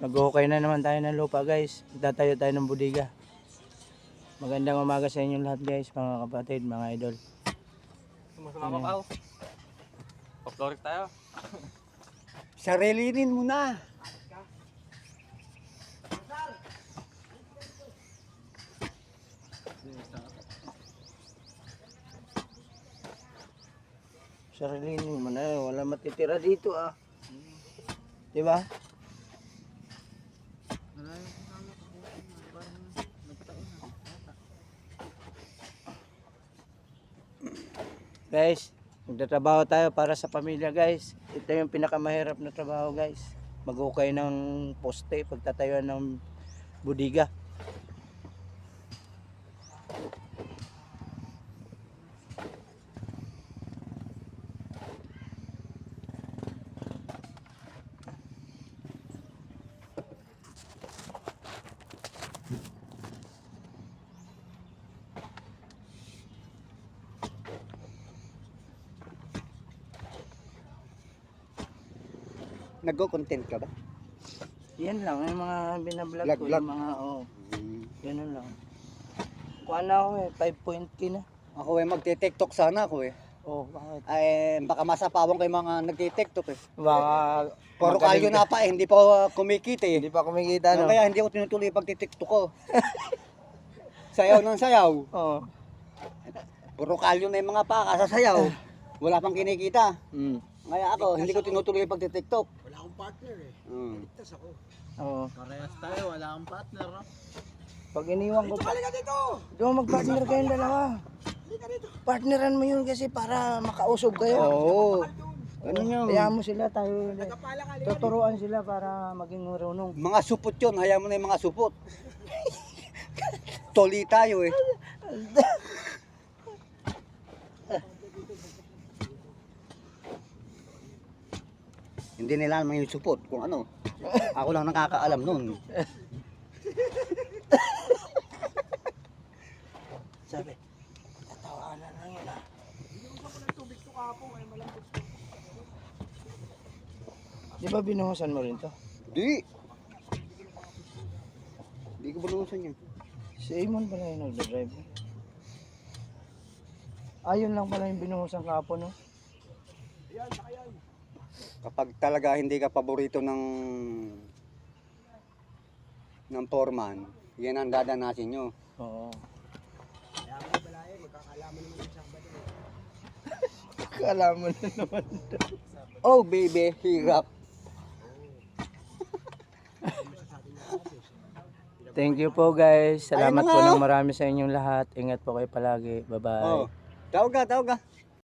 Mag-uhukay na naman tayo ng lupa guys. Tatayo tayo ng budiga. Magandang umaga sa inyong lahat guys, mga kapatid, mga idol. Sumasama ka. Paplorik tayo. Sarilinin mo na. Sarilinin mo na, wala matitira dito ah. Diba? Guys, magtatrabaho tayo para sa pamilya guys. Ito yung pinakamahirap na trabaho guys. Mag-ukay ng poste, pagtatayuan ng budiga. Nagko-content ka ba? Yan lang, yung mga binablog ko, Vlog. yung mga, ganun lang. Kuha na ako eh, 5.k na. Ako magti-TikTok sana ako eh. Oh, bakit? Ay, baka masapawang kay mga nagti-TikTok eh. Baka, Puro magaling kalyo ka. na pa eh, hindi pa kumikita eh. Hindi pa kumikita no? Kaya hindi ako tinutuloy pagti-TikTok ko. Sayaw ng sayaw. Oo. Puro kalyo na yung mga paka sa sayaw. Wala pang kinikita. Mm. Kaya ako, hindi ko tinutuloy pagti-TikTok. Wala akong partner eh. Ligtas ako. Oo. Parehas tayo, wala kang partner. No? Pag iniwan ko Dito, pa, halika dito! di mo mag-partner kayong dalawa. Halika dito! Partneran mo yun kasi para makausog kayo. Oo. Ganun yun. Hayaan mo sila, tayo Nagapala ka, halika dito! tuturuan sila para maging marunong. Mga supot yun, hayaan mo na yung mga supot. Toli tayo eh. Hindi nila naman yung supot kung ano. Ako lang nakakaalam nun. Sabi, tatawanan lang yun ah. Di ba binuhusan mo rin to? Di. Di ko balusan yan. Si Amon pala yung nagdadrive. Ayun lang pala yung binuhusan kahapon no? Kapag talaga hindi ka paborito ng foreman, yan ang dadanasin nyo. Oo. Kaya mo balay, magkakalaman naman yung Sabado eh. Kalaman na naman. Oh baby, hirap. Thank you po guys. Salamat Ayun na po nga, ng marami sa inyong lahat. Ingat po kayo palagi. Bye-bye. Oh, tawag ka, tawag ka.